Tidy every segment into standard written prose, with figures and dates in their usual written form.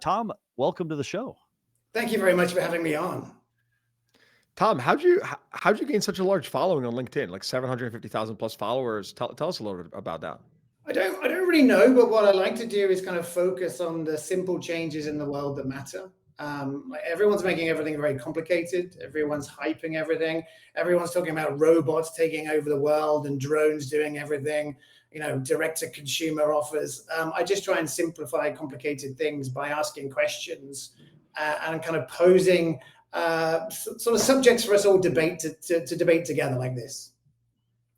Tom, welcome to the show. Thank you very much for having me on. Tom, how'd you gain such a large following on LinkedIn? Like 750,000 plus followers. Tell us a little bit about that. I don't really know, but what I like to do is kind of focus on the simple changes in the world that matter. Like everyone's making everything very complicated. Everyone's hyping everything. Everyone's talking about robots taking over the world and drones doing everything. Direct to consumer offers. I just try and simplify complicated things by asking questions and kind of posing sort of subjects for us all debate to debate together like this.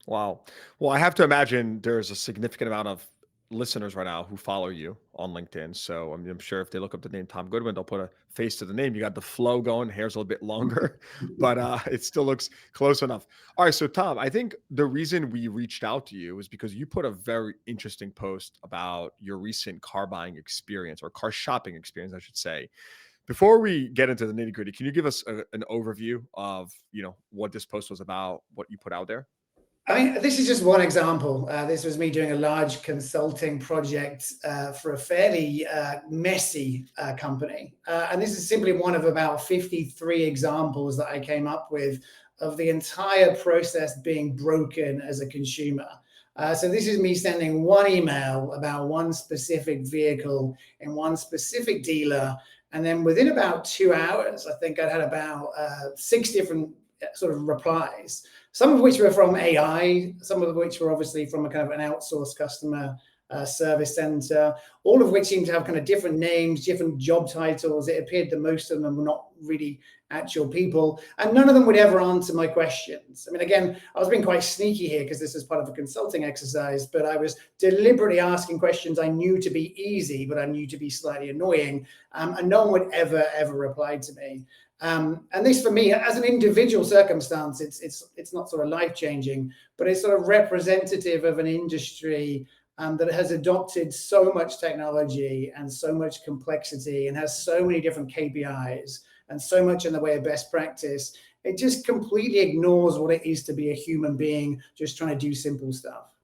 Wow. Well, I have to imagine there's a significant amount of listeners right now who follow you on LinkedIn. So I'm sure if they look up the name Tom Goodwin, they'll put a face to the name. You got the flow going, hair's a little bit longer, but it still looks close enough. All right. So Tom, I think the reason we reached out to you is because you put a very interesting post about your recent car buying experience or car shopping experience, I should say. Before we get into the nitty gritty, can you give us an overview of, what this post was about, what you put out there? I mean, this is just one example. This was me doing a large consulting project for a fairly messy company. And this is simply one of about 53 examples that I came up with of the entire process being broken as a consumer. So this is me sending one email about one specific vehicle in one specific dealer. And then within about 2 hours, I think I had about 6 different sort of replies, some of which were from AI, some of which were obviously from a kind of an outsourced customer service center, all of which seemed to have kind of different names, different job titles. It appeared that most of them were not really actual people, and none of them would ever answer my questions. I mean, again, I was being quite sneaky here because this is part of a consulting exercise, but I was deliberately asking questions I knew to be easy, but I knew to be slightly annoying, and no one would ever reply to me. And this, for me, as an individual circumstance, it's not sort of life-changing, but it's sort of representative of an industry that has adopted so much technology and so much complexity and has so many different KPIs and so much in the way of best practice. It just completely ignores what it is to be a human being just trying to do simple stuff.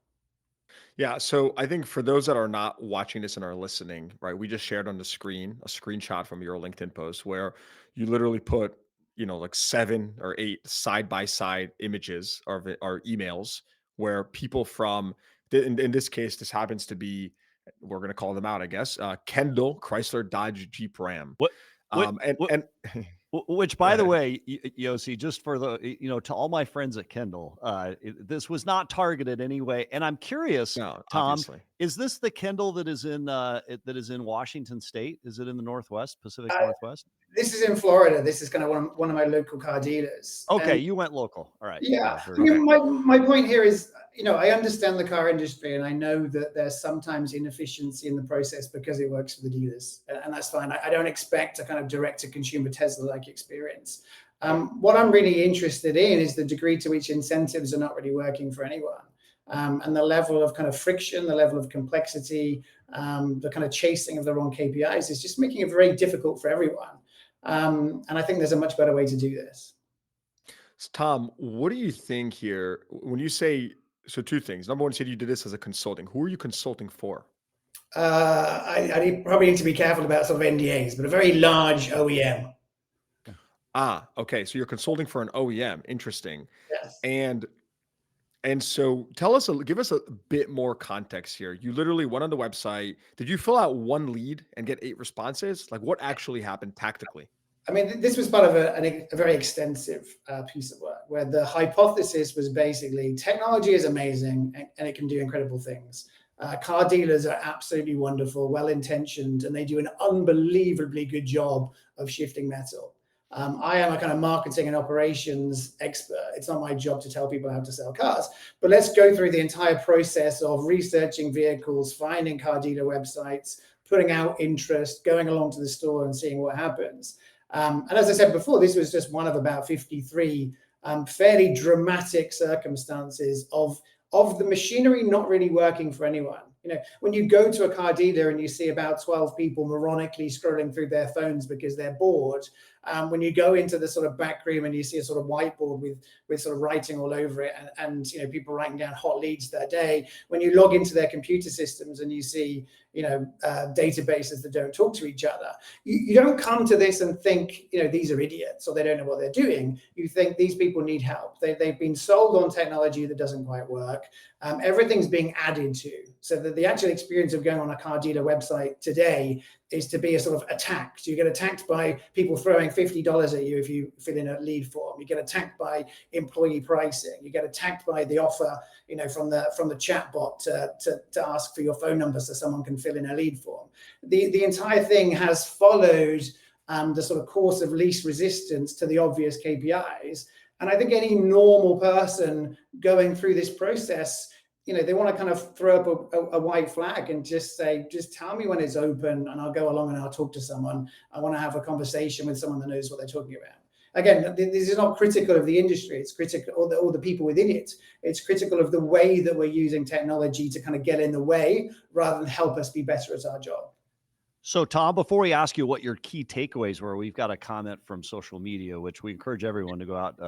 Yeah. So I think for those that are not watching this and are listening, right, we just shared on the screen a screenshot from your LinkedIn post where you literally put, like 7 or 8 side by side images or emails where people from, in this case, this happens to be, we're going to call them out, I guess, Kendall, Chrysler, Dodge, Jeep, Ram. What, what, Um, and, what, and which, Go by the ahead. way, Yossi, just for to all my friends at Kendall, this was not targeted anyway. And I'm curious, No, Tom, obviously. is this the Kendall that is in Washington State? Is it in the Northwest, Pacific Uh, Northwest? this is in Florida. This is kind of one of my local car dealers. Okay, And you went local. All right. yeah, Yeah, very I good. mean, Okay. my point here is, I understand the car industry, and I know that there's sometimes inefficiency in the process because it works for the dealers, and that's fine. I don't expect a kind of direct-to-consumer Tesla-like experience. What I'm really interested in is the degree to which incentives are not really working for anyone, and the level of kind of friction, the level of complexity, the kind of chasing of the wrong KPIs is just making it very difficult for everyone. And I think there's a much better way to do this. So Tom, what do you think here when you say, so two things? Number one, you said you did this as a consulting. Who are you consulting for? Probably need to be careful about sort of NDAs, but a very large OEM. Ah, okay. So you're consulting for an OEM. Interesting. Yes. And so give us a bit more context here. You literally went on the website. Did you fill out one lead and get 8 responses? Like what actually happened tactically? I mean, this was part of a very extensive piece of work where the hypothesis was basically technology is amazing and it can do incredible things. Car dealers are absolutely wonderful, well-intentioned, and they do an unbelievably good job of shifting metal. I am a kind of marketing and operations expert. It's not my job to tell people how to sell cars, but let's go through the entire process of researching vehicles, finding car dealer websites, putting out interest, going along to the store and seeing what happens. And as I said before, this was just one of about 53 fairly dramatic circumstances of the machinery not really working for anyone. When you go to a car dealer and you see about 12 people moronically scrolling through their phones because they're bored, When you go into the sort of back room and you see a sort of whiteboard with sort of writing all over it, and you know, people writing down hot leads that day. When you log into their computer systems and you see, you know, databases that don't talk to each other, you don't come to this and think, you know, these are idiots or they don't know what they're doing. You think these people need help. They've been sold on technology that doesn't quite work. Everything's being added to, so that the actual experience of going on a car dealer website today is to be a sort of attacked. You get attacked by people throwing $50 at you if you fill in a lead form. You get attacked by employee pricing. You get attacked by the offer, you know, from the chat bot to ask for your phone number so someone can fill in a lead form. The entire thing has followed the sort of course of least resistance to the obvious KPIs. And I think any normal person going through this process, you know, they want to kind of throw up a white flag and just say, just tell me when it's open and I'll go along and I'll talk to someone. I want to have a conversation with someone that knows what they're talking about. Again, this is not critical of the industry. It's critical, or the people within it. It's critical of the way that we're using technology to kind of get in the way rather than help us be better at our job. So, Tom, before we ask you what your key takeaways were, we've got a comment from social media, which we encourage everyone to go out,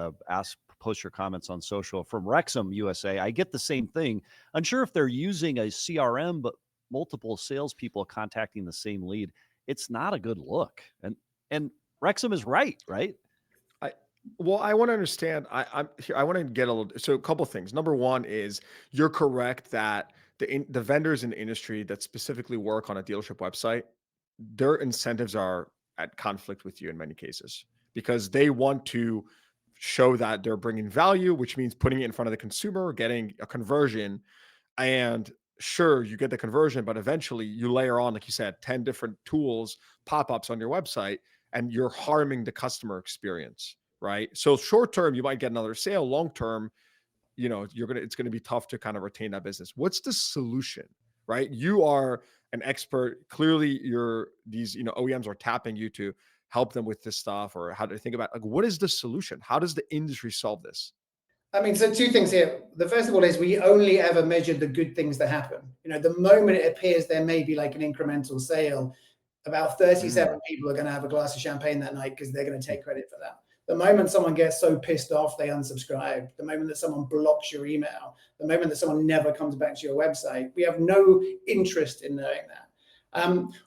post your comments on social. From Wrexham USA, I get the same thing. Unsure if they're using a CRM, but multiple salespeople contacting the same lead. It's not a good look. And Wrexham is right? Well, I want to understand. I want to get a little. So, a couple of things. Number one is you're correct that the vendors in the industry that specifically work on a dealership website, their incentives are at conflict with you in many cases because they want to show that they're bringing value, which means putting it in front of the consumer, getting a conversion. And sure, you get the conversion, but eventually you layer on, like you said, 10 different tools, pop-ups on your website, and you're harming the customer experience, right? So short term, you might get another sale. Long term, you know, it's going to be tough to kind of retain that business. What's the solution, right? You are an expert. Clearly these, you know, OEMs are tapping you to help them with this stuff or how to think about, like, what is the solution? How does the industry solve this? I mean, so two things here. The first of all is we only ever measure the good things that happen. You know, the moment it appears there may be like an incremental sale, about 37 people are going to have a glass of champagne that night because they're going to take credit for that. The moment someone gets so pissed off, they unsubscribe. The moment that someone blocks your email, the moment that someone never comes back to your website, we have no interest in knowing that.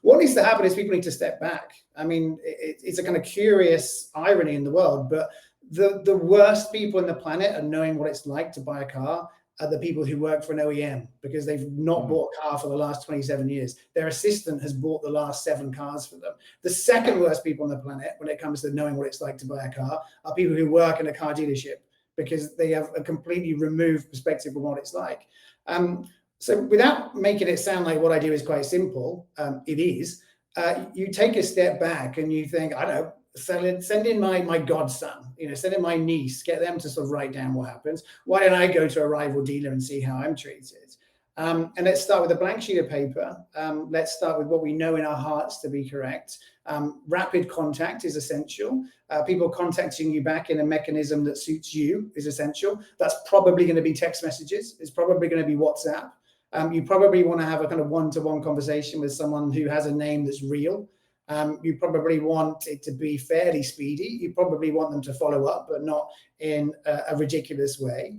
What needs to happen is people need to step back. I mean, it's a kind of curious irony in the world, but the worst people in the planet are knowing what it's like to buy a car are the people who work for an OEM because they've not bought a car for the last 27 years. Their assistant has bought the last 7 cars for them. The second worst people on the planet when it comes to knowing what it's like to buy a car are people who work in a car dealership because they have a completely removed perspective of what it's like. So without making it sound like what I do is quite simple, it is. You take a step back and you think, I don't know, send in my godson, you know, send in my niece, get them to sort of write down what happens. Why don't I go to a rival dealer and see how I'm treated? And let's start with a blank sheet of paper. Let's start with what we know in our hearts to be correct. Rapid contact is essential. People contacting you back in a mechanism that suits you is essential. That's probably going to be text messages. It's probably going to be WhatsApp. You probably want to have a kind of one-to-one conversation with someone who has a name that's real. You probably want it to be fairly speedy. You probably want them to follow up, but not in a ridiculous way.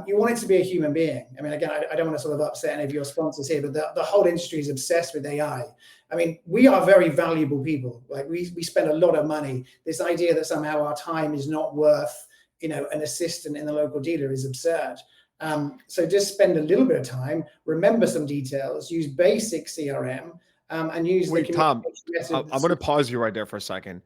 You want it to be a human being. I mean, again, I don't want to sort of upset any of your sponsors here, but the whole industry is obsessed with AI. I mean, we are very valuable people. Like we spend a lot of money. This idea that somehow our time is not worth, you know, an assistant in the local dealer is absurd. So just spend a little bit of time, remember some details, use basic CRM, and use Wait, the Tom, methods. I'm going to pause you right there for a second.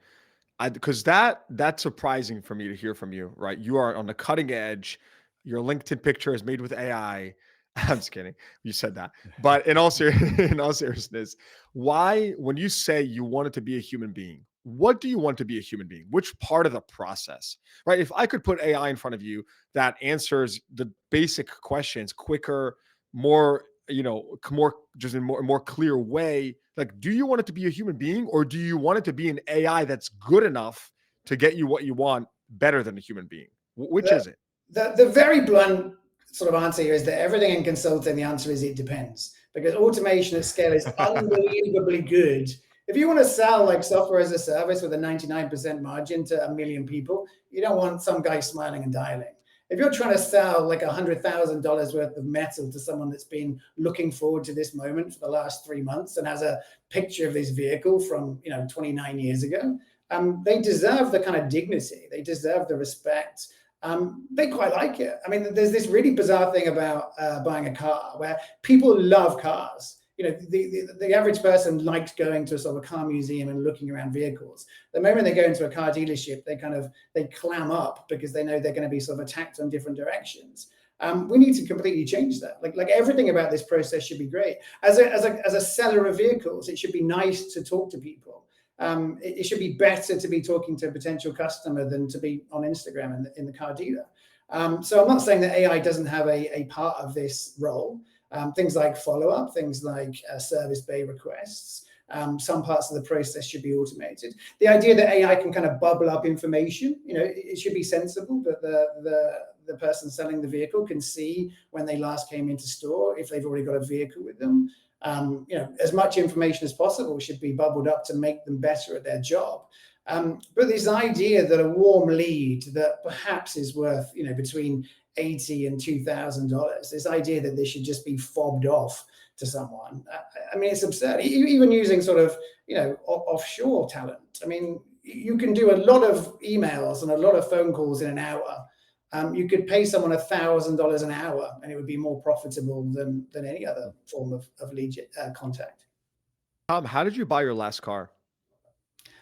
Because that's surprising for me to hear from you, right? You are on the cutting edge. Your LinkedIn picture is made with AI. I'm just kidding. You said that. But in all seriousness, why, when you say you want it to be a human being, what do you want to be a human being? Which part of the process, right? If I could put AI in front of you that answers the basic questions quicker, more, you know, more just in more clear way, like, do you want it to be a human being or do you want it to be an AI that's good enough to get you what you want better than a human being? Which is it? The very blunt sort of answer here is that everything in consulting, the answer is it depends, because automation at scale is unbelievably good If you want to sell like software as a service with a 99% margin to 1 million people, you don't want some guy smiling and dialing. If you're trying to sell like $100,000 worth of metal to someone that's been looking forward to this moment for the last 3 months and has a picture of this vehicle from 29 years ago, they deserve the kind of dignity. They deserve the respect. They quite like it. I mean, there's this really bizarre thing about buying a car where people love cars. The average person likes going to a sort of a car museum and looking around vehicles. The moment they go into a car dealership, they clam up because they know they're going to be sort of attacked on different directions. We need to completely change that. Like everything about this process should be great. As a seller of vehicles, it should be nice to talk to people. It should be better to be talking to a potential customer than to be on Instagram in the car dealer. So I'm not saying that AI doesn't have a part of this role. Things like follow-up, things like service bay requests. Some parts of the process should be automated. The idea that AI can kind of bubble up information, it should be sensible that the person selling the vehicle can see when they last came into store, if they've already got a vehicle with them. As much information as possible should be bubbled up to make them better at their job. But this idea that a warm lead that perhaps is worth, between $80 and $2,000, this idea that they should just be fobbed off to someone, I mean, it's absurd. Even using sort of, offshore talent. I mean, you can do a lot of emails and a lot of phone calls in an hour. You could pay someone $1,000 an hour and it would be more profitable than any other form of lead contact. Tom, how did you buy your last car?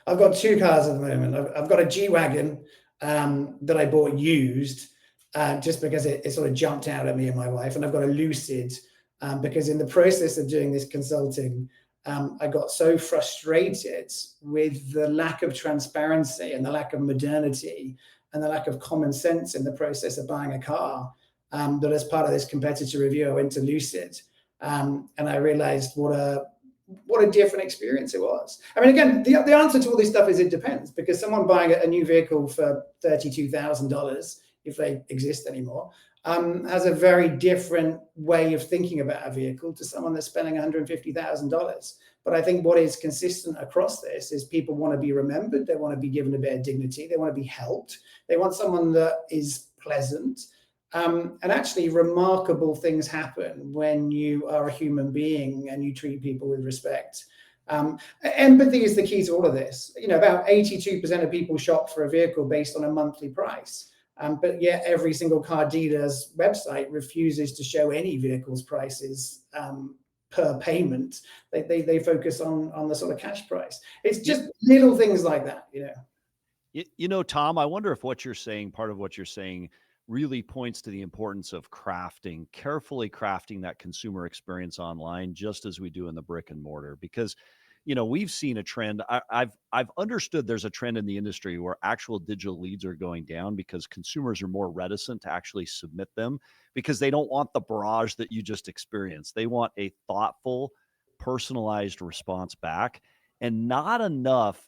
I've got 2 cars at the moment. I've got a G-Wagon that I bought used just because it sort of jumped out at me and my wife. And I've got a Lucid because in the process of doing this consulting, I got so frustrated with the lack of transparency and the lack of modernity and the lack of common sense in the process of buying a car that as part of this competitor review, I went to Lucid and I realized what a different experience it was. I mean, again, the answer to all this stuff is it depends, because someone buying a new vehicle for $32,000, if they exist anymore, has a very different way of thinking about a vehicle to someone that's spending $150,000. But I think what is consistent across this is people want to be remembered. They want to be given a bit of dignity. They want to be helped. They want someone that is pleasant. And actually remarkable things happen when you are a human being and you treat people with respect. Empathy is the key to all of this. About 82% of people shop for a vehicle based on a monthly price. But yet every single car dealer's website refuses to show any vehicle's prices per payment. They focus on the sort of cash price. It's just little things like that, Tom, I wonder if part of what you're saying really points to the importance of carefully crafting that consumer experience online, just as we do in the brick and mortar. Because, we've seen a trend. I've understood there's a trend in the industry where actual digital leads are going down because consumers are more reticent to actually submit them because they don't want the barrage that you just experienced. They want a thoughtful, personalized response back, and not enough.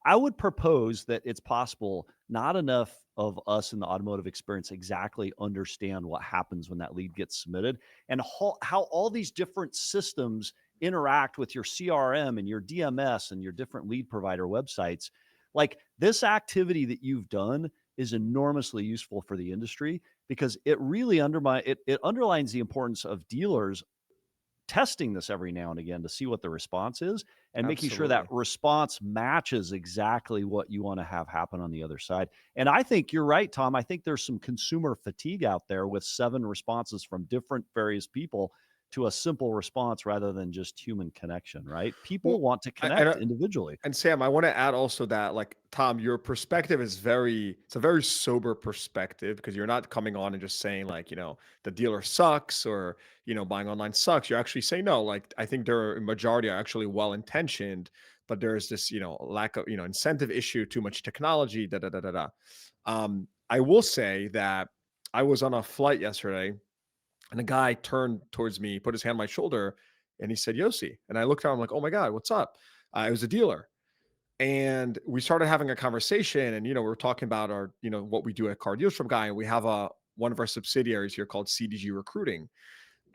I would propose that it's possible not enough of us in the automotive experience exactly understand what happens when that lead gets submitted and how all these different systems interact with your CRM and your DMS and your different lead provider websites. Like, this activity that you've done is enormously useful for the industry because it really underlines the importance of dealers testing this every now and again to see what the response is and making sure that response matches exactly what you want to have happen on the other side. And I think you're right, Tom. I think there's some consumer fatigue out there with 7 responses from different various people to a simple response rather than just human connection, right? People want to connect individually. And Sam, I want to add also that, like, Tom, your perspective is it's a very sober perspective, because you're not coming on and just saying like, the dealer sucks or, buying online sucks. You're actually saying, no, like, I think a majority are actually well-intentioned, but there's this, lack of, incentive issue, too much technology, I will say that I was on a flight yesterday and a guy turned towards me, put his hand on my shoulder, and he said, Yossi. And I looked at him like, oh my God, what's up? I was a dealer. And we started having a conversation, and, we were talking about our, what we do at Car Deals From Guy. And we have one of our subsidiaries here called CDG Recruiting.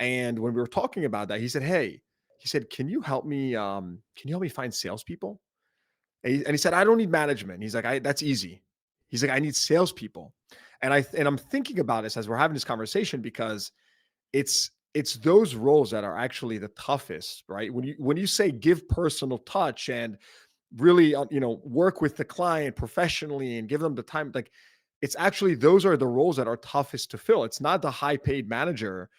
And when we were talking about that, he said, hey, he said, "Can you help me? Can you help me find salespeople?" And he said, "I don't need management." He's like, "That's easy." He's like, "I need salespeople." And I'm thinking about this as we're having this conversation because it's those roles that are actually the toughest, right? When you say give personal touch and really work with the client professionally and give them the time, like it's actually those are the roles that are toughest to fill. It's not the high paid manager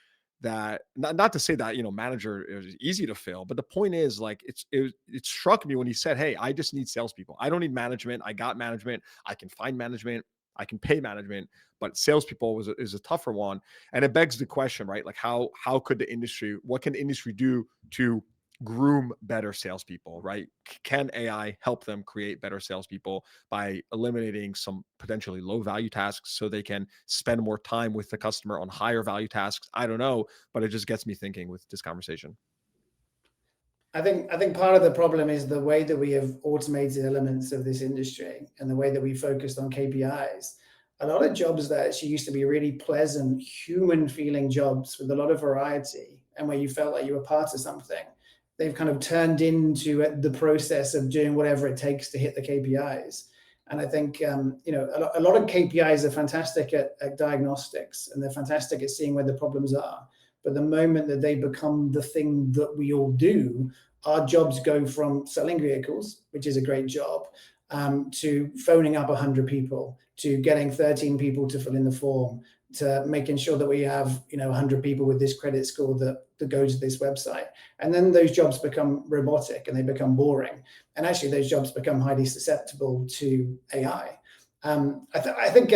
that not to say that manager is easy to fill, but the point is like it struck me when he said, "Hey, I just need salespeople. I don't need management. I got management. I can find management. I can pay management, but salespeople is a tougher one." And it begs the question, right? Like how could the industry, what can the industry do to groom better salespeople, right? Can AI help them create better salespeople by eliminating some potentially low value tasks so they can spend more time with the customer on higher value tasks? I don't know, but it just gets me thinking with this conversation. I think part of the problem is the way that we have automated elements of this industry and the way that we focused on KPIs. A lot of jobs that actually used to be really pleasant, human feeling jobs with a lot of variety and where you felt like you were part of something, they've kind of turned into the process of doing whatever it takes to hit the KPIs. And I think a lot of KPIs are fantastic at diagnostics and they're fantastic at seeing where the problems are. But the moment that they become the thing that we all do, our jobs go from selling vehicles, which is a great job, to phoning up 100 people, to getting 13 people to fill in the form, to making sure that we have 100 people with this credit score that go to this website. And then those jobs become robotic and they become boring. And actually those jobs become highly susceptible to AI. I think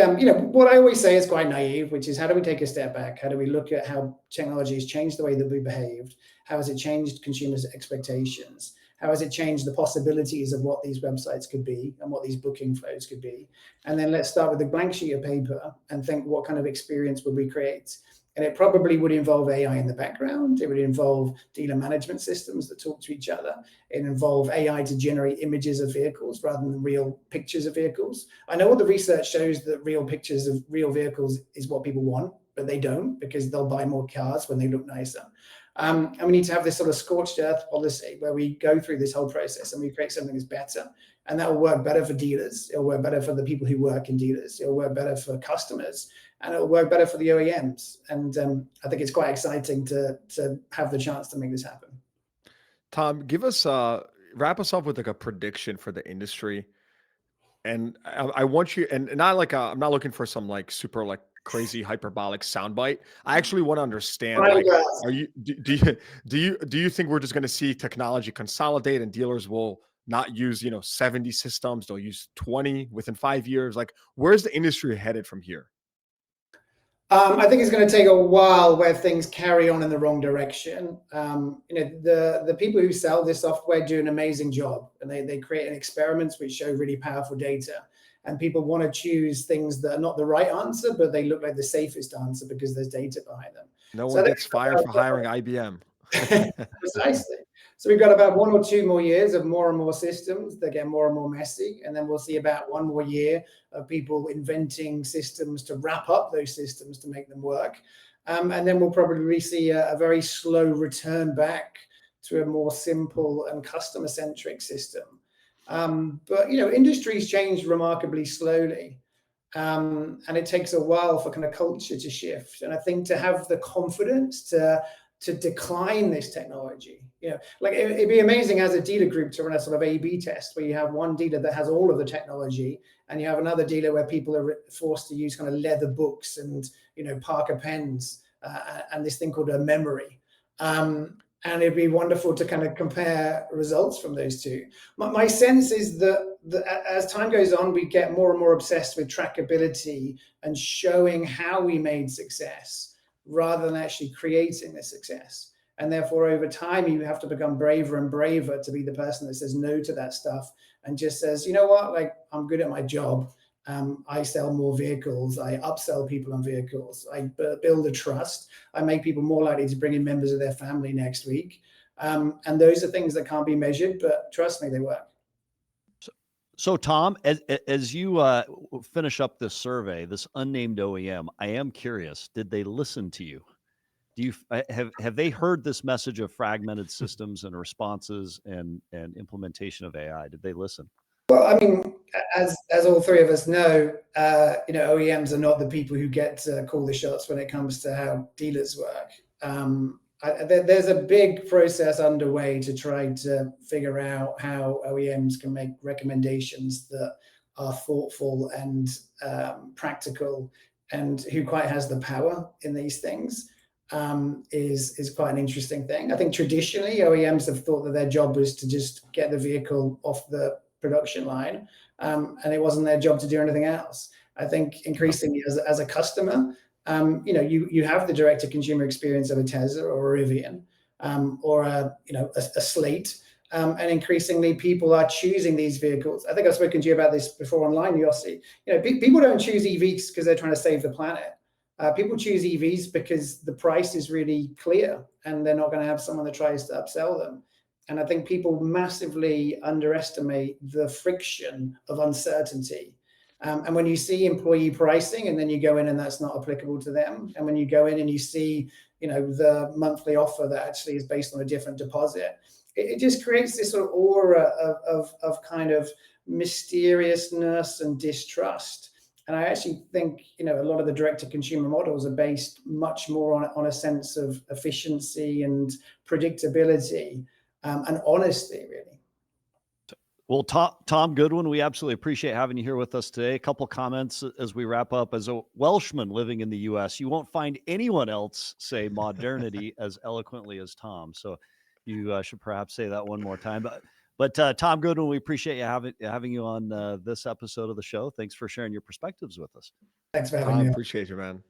what I always say is quite naive, which is how do we take a step back? How do we look at how technology has changed the way that we behaved? How has it changed consumers' expectations? How has it changed the possibilities of what these websites could be and what these booking flows could be? And then let's start with a blank sheet of paper and think what kind of experience would we create? And it probably would involve AI in the background. It would involve dealer management systems that talk to each other. It involve AI to generate images of vehicles rather than real pictures of vehicles. I know what the research shows that real pictures of real vehicles is what people want, but they don't because they'll buy more cars when they look nicer. And we need to have this sort of scorched earth policy where we go through this whole process and we create something that's better. And that will work better for dealers. It'll work better for the people who work in dealers. It'll work better for customers. And it'll work better for the OEMs. And I think it's quite exciting to have the chance to make this happen. Tom, give us wrap us up with like a prediction for the industry. And I want you, and not like I'm not looking for some like super like crazy hyperbolic soundbite. I actually want to understand like, are you do you think we're just going to see technology consolidate and dealers will not use 70 systems, they'll use 20 within 5 years? Like, where's the industry headed from here? I think it's going to take a while where things carry on in the wrong direction. The people who sell this software do an amazing job, and they create experiments which show really powerful data. And people want to choose things that are not the right answer, but they look like the safest answer because there's data behind them. No one gets fired for hiring IBM. Precisely. So we've got about 1 or 2 more years of more and more systems that get more and more messy. And then we'll see about 1 more year of people inventing systems to wrap up those systems to make them work. And then we'll probably see a very slow return back to a more simple and customer-centric system. But industries change remarkably slowly. And it takes a while for kind of culture to shift. And I think to have the confidence to decline this technology, like it'd be amazing as a dealer group to run a sort of A/B test where you have one dealer that has all of the technology and you have another dealer where people are forced to use kind of leather books and Parker pens and this thing called a memory. And it'd be wonderful to kind of compare results from those two. My sense is that as time goes on, we get more and more obsessed with trackability and showing how we made success rather than actually creating the success. And therefore, over time, you have to become braver and braver to be the person that says no to that stuff and just says, you know what, like I'm good at my job. I sell more vehicles. I upsell people on vehicles. I build a trust. I make people more likely to bring in members of their family next week. And those are things that can't be measured, but trust me, they work. So Tom, as you finish up this survey, this unnamed OEM, I am curious, did they listen to you? Do you have they heard this message of fragmented systems and responses and implementation of AI? Did they listen? Well, I mean, as all three of us know, OEMs are not the people who get to call the shots when it comes to how dealers work. There's a big process underway to try to figure out how OEMs can make recommendations that are thoughtful and practical, and who quite has the power in these things. Is quite an interesting thing. I think traditionally OEMs have thought that their job was to just get the vehicle off the production line, and it wasn't their job to do anything else. I think increasingly as a customer, you have the direct to consumer experience of a Tesla or a Rivian, or a Slate, and increasingly people are choosing these vehicles. I think I've spoken to you about this before online, Yossi. People don't choose EVs because they're trying to save the planet. People choose EVs because the price is really clear and they're not going to have someone that tries to upsell them. And I think people massively underestimate the friction of uncertainty. And when you see employee pricing and then you go in and that's not applicable to them, and when you go in and you see, the monthly offer that actually is based on a different deposit, it just creates this sort of aura of kind of mysteriousness and distrust. And I actually think, a lot of the direct-to-consumer models are based much more on a sense of efficiency and predictability, and honesty, really. Well, Tom Goodwin, we absolutely appreciate having you here with us today. A couple comments as we wrap up. As a Welshman living in the U.S., you won't find anyone else say modernity as eloquently as Tom. So you should perhaps say that one more time. But Tom Goodwin, we appreciate you having you on this episode of the show. Thanks for sharing your perspectives with us. Thanks for having me. Appreciate you, man.